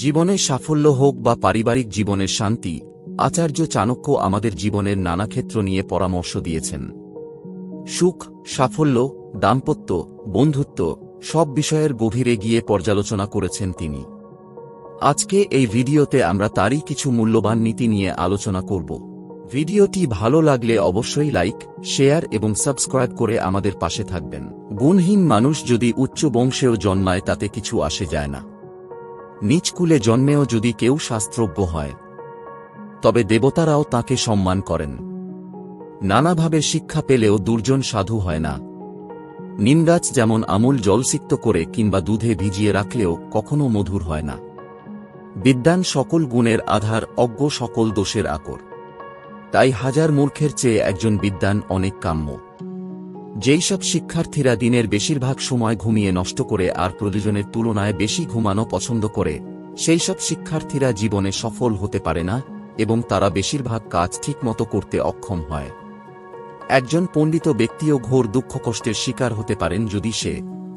জীবনে সাফল্য হোক বা পারিবারিক জীবনের শান্তি, আচার্য চাণক্য আমাদের জীবনের নানা ক্ষেত্র নিয়ে পরামর্শ দিয়েছেন। সুখ, সাফল্য, দাম্পত্য, বন্ধুত্ব সব বিষয়ের গভীরে গিয়ে পর্যালোচনা করেছেন তিনি। আজকে এই ভিডিওতে আমরা তারই কিছু মূল্যবান নীতি নিয়ে আলোচনা করব। ভিডিওটি ভালো লাগলে অবশ্যই লাইক, শেয়ার এবং সাবস্ক্রাইব করে আমাদের পাশে থাকবেন। গুণহীন মানুষ যদি উচ্চ বংশেও জন্মায় তাতে কিছু আসে যায় না। নিচ কুলে জন্মেও যদি কেউ শাস্ত্রজ্ঞ হয় তবে দেবতারাও তাকে সম্মান করেন। নানাভাবে শিক্ষা পেলেও দুর্জন সাধু হয় না। নিমগাছ যেমন আমূল জলসিক্ত করে কিংবা দুধে ভিজিয়ে রাখলেও কখনো মধুর হয় না। বিদ্বান সকল গুণের আধার, অজ্ঞ সকল দোষের আকর। তাই হাজার মূর্খের চেয়ে একজন বিদ্বান অনেক কাম্য। যেই সব শিক্ষার্থীরা দিনের বেশিরভাগ সময় ঘুমিয়ে নষ্ট করে আর প্রয়োজনের তুলনায় বেশি ঘুমানো পছন্দ করে, সেই সব শিক্ষার্থীরা জীবনে সফল হতে পারে না এবং তারা বেশিরভাগ কাজ ঠিকমতো করতে অক্ষম হয়। একজন পণ্ডিত ব্যক্তিও ঘোর দুঃখ কষ্টের শিকার হতে পারেন যদি সে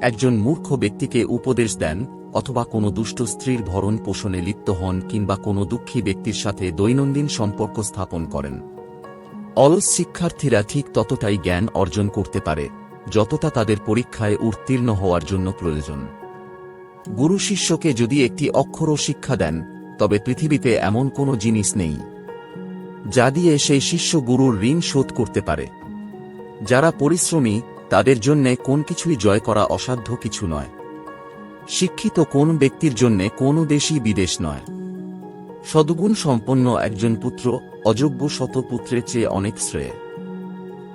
একজন মূর্খ ব্যক্তিকে উপদেশ দেন অথবা কোনো দুষ্ট স্ত্রীর ভরণ পোষণে লিপ্ত হন কিংবা কোনো দুঃখী ব্যক্তির সাথে দৈনন্দিন সম্পর্ক স্থাপন করেন। অলস শিক্ষার্থীরা ঠিক ততটাই জ্ঞান অর্জন করতে পারে যতটা তাদের পরীক্ষায় উত্তীর্ণ হওয়ার জন্য প্রয়োজন। গুরু শিষ্যকে যদি একটি অক্ষরও শিক্ষা দেন তবে পৃথিবীতে এমন কোনো জিনিস নেই যা দিয়ে সেই শিষ্য গুরুর ঋণ শোধ করতে পারে। যারা পরিশ্রমী তাদের জন্যে কোন কিছুই জয় করা অসাধ্য কিছু নয়। শিক্ষিত কোন ব্যক্তির জন্যে কোনো দেশই বিদেশ নয়। সদ্গুণ সম্পন্ন একজন পুত্র অযোগ্য শত পুত্রের চেয়ে অনেক শ্রেয়।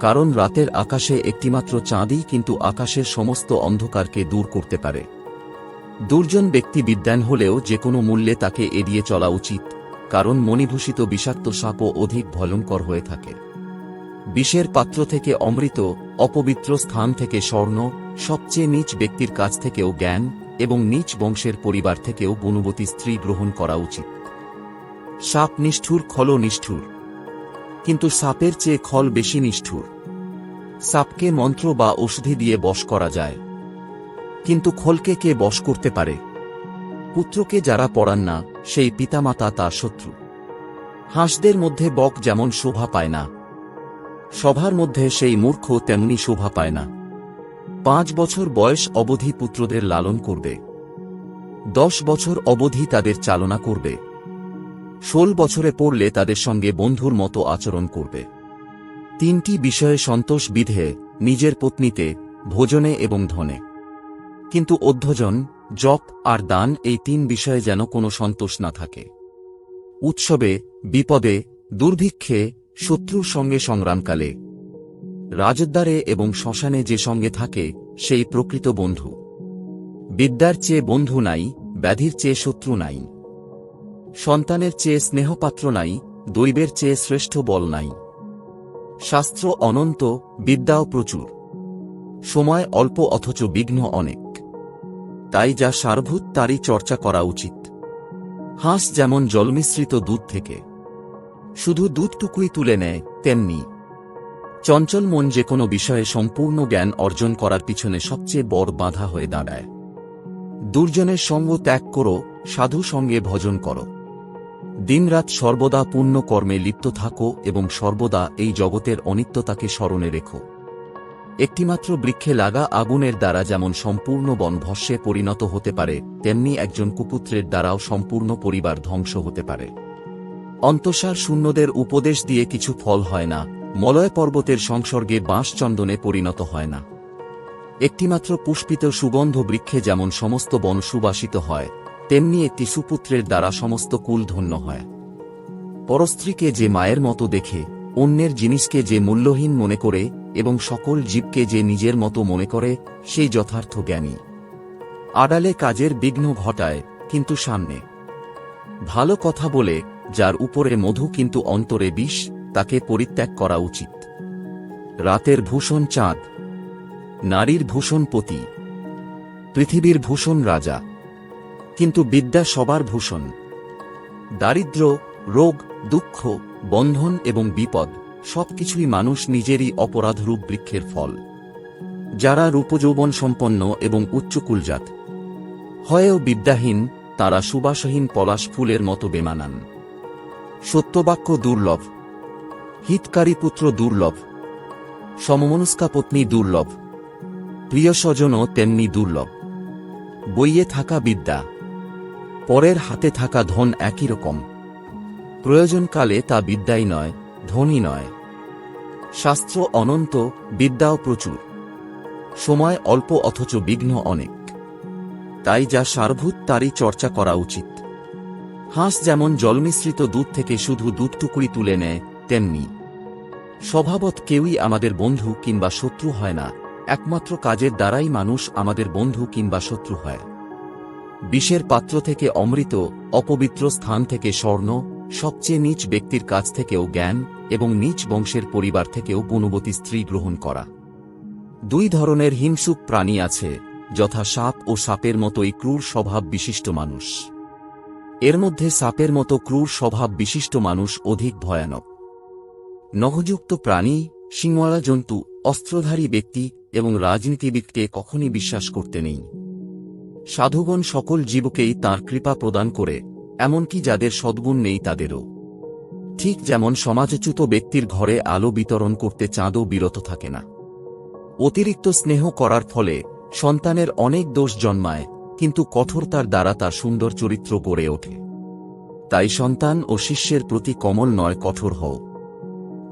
কারণ রাতের আকাশে একটিমাত্র চাঁদই কিন্তু আকাশের সমস্ত অন্ধকারকে দূর করতে পারে। দুর্জন ব্যক্তি বিদ্বান হলেও যে কোনো মূল্যে তাকে এড়িয়ে চলা উচিত, কারণ মণিভূষিত বিষাক্ত সাপও অধিক ভয়ঙ্কর হয়ে থাকে। বিষের পাত্র থেকে অমৃত, অপবিত্র স্থান থেকে স্বর্ণ, সবচেয়ে নীচ ব্যক্তির কাছ থেকেও জ্ঞান এবং নীচ বংশের পরিবার থেকেও গুণবতী স্ত্রী গ্রহণ করা উচিত। সাপ নিষ্ঠুর, খলও নিষ্ঠুর, কিন্তু সাপের চেয়ে খল বেশি নিষ্ঠুর। সাপকে মন্ত্র বা ঔষধি দিয়ে বশ করা যায়, কিন্তু খলকে কে বশ করতে পারে? পুত্রকে যারা পড়ান না সেই পিতামাতা তার শত্রু। হাঁসদের মধ্যে বক যেমন শোভা পায় না, সভার মধ্যে সেই মূর্খ তেমনি শোভা পায় না। 5 বছর বয়স অবধি পুত্রদের লালন করবে, 10 বছর অবধি তাদের চালনা করবে, 16 বছরে পড়লে তাদের সঙ্গে বন্ধুর মতো আচরণ করবে। 3টি বিষয়ে সন্তোষ বিধে, নিজের পত্নীতে, ভোজনে এবং ধনে। কিন্তু অধ্যজন, জপ আর দান এই 3 বিষয়ে যেন কোনো সন্তোষ না থাকে। উৎসবে, বিপদে, দুর্ভিক্ষে, শত্রুর সঙ্গে সংগ্রামকালে, রাজদ্বারে এবং শ্মশানে যে সঙ্গে থাকে সেই প্রকৃত বন্ধু। বিদ্যার চেয়ে বন্ধু নাই, ব্যাধির চেয়ে শত্রু নাই। সন্তানের চেয়ে স্নেহপাত্র নাই, দৈবের চেয়ে শ্রেষ্ঠ বল নাই। শাস্ত্র অনন্ত, বিদ্যাও প্রচুর, সময় অল্প অথচ বিঘ্ন অনেক। তাই যা সারভূত তারই চর্চা করা উচিত। হাঁস যেমন জলমিশ্রিত দুধ থেকে শুধু দুধটুকুই তুলে নেয়, তেমনি চঞ্চল মন যে কোনো বিষয়ে সম্পূর্ণ জ্ঞান অর্জন করার পিছনে সবচেয়ে বড় বাধা হয়ে দাঁড়ায়। দুর্জনের সঙ্গ ত্যাগ করো, সাধু সঙ্গে ভজন করো। দিনরাত সর্বদা পুণ্য কর্মে লিপ্ত থাকো এবং সর্বদা এই জগতের অনিত্যতাকে স্মরণে রেখো। একটিমাত্র বৃক্ষে লাগা আগুনের দ্বারা যেমন সম্পূর্ণ বন ভস্মে পরিণত হতে পারে, তেমনি একজন কুপুত্রের দ্বারাও সম্পূর্ণ পরিবার ধ্বংস হতে পারে। অন্তঃসার শূন্যদের উপদেশ দিয়ে কিছু ফল হয় না, মলয় পর্বতের সংসর্গে বাঁশ চন্দনে পরিণত হয় না। একটিমাত্র পুষ্পিত সুগন্ধ বৃক্ষে যেমন সমস্ত বন সুবাসিত হয়, তেমনি একটি সুপুত্রের দ্বারা সমস্ত কুল ধন্য হয়। পরস্ত্রীকে যে মায়ের মতো দেখে, অন্যের জিনিসকে যে মূল্যহীন মনে করে এবং সকল জীবকে যে নিজের মতো মনে করে, সেই যথার্থ জ্ঞানী। আড়ালে কাজের বিঘ্ন ঘটায় কিন্তু সামনে ভালো কথা বলে, যার উপরে মধু কিন্তু অন্তরে বিষ, তাকে পরিত্যাগ করা উচিত। রাতের ভূষণ চাঁদ, নারীর ভূষণ পতি, পৃথিবীর ভূষণ রাজা, কিন্তু বিদ্যা সবার ভূষণ। দারিদ্র্য, রোগ, দুঃখ, বন্ধন এবং বিপদ সবকিছুই মানুষ নিজেরই অপরাধরূপ বৃক্ষের ফল। যারা রূপযৌবন সম্পন্ন এবং উচ্চকুলজাত হয়েও বিদ্যাহীন, তারা সুবাসহীন পলাশ ফুলের মতো বেমানান। সত্যবাক্য দুর্লভ, হিতকারী পুত্র দুর্লভ, সমমনস্কা পত্নী দুর্লভ, প্রিয় স্বজনও তেমনি দুর্লভ। বইয়ে থাকা বিদ্যা, পরের হাতে থাকা ধন একই রকম। প্রয়োজনকালে তা বিদ্যাই নয়, ধনই নয়। শাস্ত্র অনন্ত, বিদ্যাও প্রচুর। সময় অল্প অথচ বিঘ্ন অনেক। তাই যা সারভূত তারই চর্চা করা উচিত। হাঁস যেমন জলমিশ্রিত দুধ থেকে শুধু দুধটুকুই তুলে নেয়, তেমনি স্বভাবত কেউই আমাদের বন্ধু কিংবা শত্রু হয় না, একমাত্র কাজের দ্বারাই মানুষ আমাদের বন্ধু কিংবা শত্রু হয়। বিষের পাত্র থেকে অমৃত, অপবিত্র স্থান থেকে স্বর্ণ, সবচেয়ে নীচ ব্যক্তির কাছ থেকেও জ্ঞান এবং নীচ বংশের পরিবার থেকেও গুণবতী স্ত্রী গ্রহণ করা। দুই ধরনের হিংসুক প্রাণী আছে, যথা সাপ ও সাপের মতোই ক্রূর স্বভাব বিশিষ্ট মানুষ। এর মধ্যে সাপের মতো ক্রূর স্বভাব বিশিষ্ট মানুষ অধিক ভয়ানক। নখযুক্ত প্রাণী, সিংওয়ালা জন্তু, অস্ত্রধারী ব্যক্তি এবং রাজনীতিবিদকে কখনই বিশ্বাস করতে নেই। সাধুগণ সকল জীবকেই তাঁর কৃপা প্রদান করে, এমনকি যাদের সদ্গুণ নেই তাদেরও। ঠিক যেমন সমাজচ্যুত ব্যক্তির ঘরে আলো বিতরণ করতে চাঁদও বিরত থাকে না। অতিরিক্ত স্নেহ করার ফলে সন্তানের অনেক দোষ জন্মায়, কিন্তু কঠোরতার দ্বারা তার সুন্দর চরিত্র গড়ে ওঠে। তাই সন্তান ও শিষ্যের প্রতি কোমল নয়, কঠোর হও।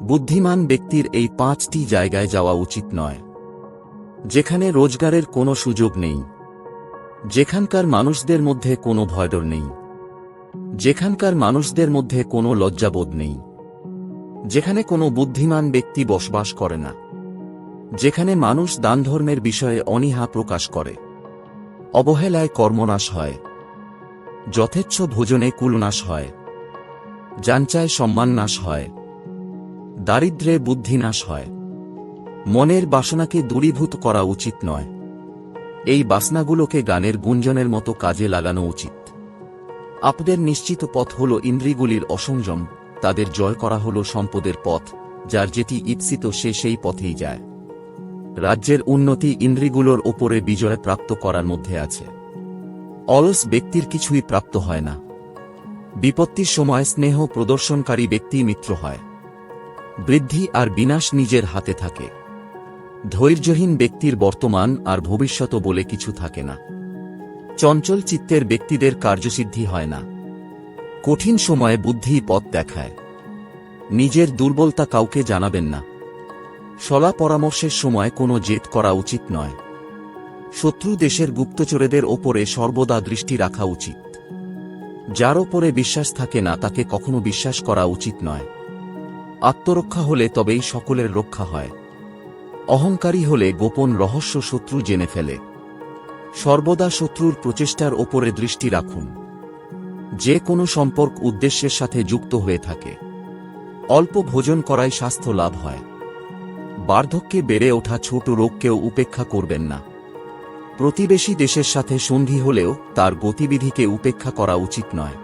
বুদ্ধিমান ব্যক্তির এই 5টি জায়গায় যাওয়া উচিত নয়। যেখানে রোজগারের কোনো সুযোগ নেই, যেখানকার মানুষদের মধ্যে কোনো ভয়ডর নেই, যেখানকার মানুষদের মধ্যে কোনো লজ্জাবোধ নেই, যেখানে কোনো বুদ্ধিমান ব্যক্তি বসবাস করে না, যেখানে মানুষ দানধর্মের বিষয়ে অনীহা প্রকাশ করে, অবহেলায় কর্মনাশ হয়, যথেচ্ছ ভোজনে কুলনাশ হয়, যাঞ্চায় সম্মাননাশ হয়, দারিদ্র্যে বুদ্ধিনাশ হয়। মনের বাসনাকে দূরীভূত করা উচিত নয়। এই বাসনাগুলোকে গানের গুঞ্জনের মতো কাজে লাগানো উচিত। আপনাদের নিশ্চিত পথ হল ইন্দ্রিয়গুলির অসংযম, তাদের জয় করা হল সম্পদের পথ, যার যেটি ইপ্সিত সে সেই পথেই যায়। রাজ্যের উন্নতি ইন্দ্রিয়গুলোর ওপরে বিজয় প্রাপ্ত করার মধ্যে আছে। অলস ব্যক্তির কিছুই প্রাপ্ত হয় না। বিপত্তির সময় স্নেহ প্রদর্শনকারী ব্যক্তি মিত্র হয়। বৃদ্ধি আর বিনাশ নিজের হাতে থাকে। ধৈর্যহীন ব্যক্তির বর্তমান আর ভবিষ্যৎ বলে কিছু থাকে না। চঞ্চল চিত্তের ব্যক্তিদের কার্যসিদ্ধি হয় না। কঠিন সময়ে বুদ্ধি পথ দেখায়। নিজের দুর্বলতা কাউকে জানাবেন না। সলা পরামর্শের সময় কোনো জেদ করা উচিত নয়। শত্রু দেশের গুপ্তচরেদের ওপরে সর্বদা দৃষ্টি রাখা উচিত। যার ওপরে বিশ্বাস থাকে না তাকে কখনো বিশ্বাস করা উচিত নয়। আত্মরক্ষা হলে তবেই সকলের রক্ষা হয়। অহংকারী হলে গোপন রহস্য শত্রু জেনে ফেলে। সর্বদা শত্রুর প্রচেষ্টার ওপরে দৃষ্টি রাখুন। যে কোনো সম্পর্ক উদ্দেশ্যের সাথে যুক্ত হয়ে থাকে। অল্প ভোজন করাই স্বাস্থ্য লাভ হয়। বার্ধক্যে বেড়ে ওঠা ছোট রোগকেও উপেক্ষা করবেন না। প্রতিবেশী দেশের সাথে সন্ধি হলেও তার গতিবিধিকে উপেক্ষা করা উচিত নয়।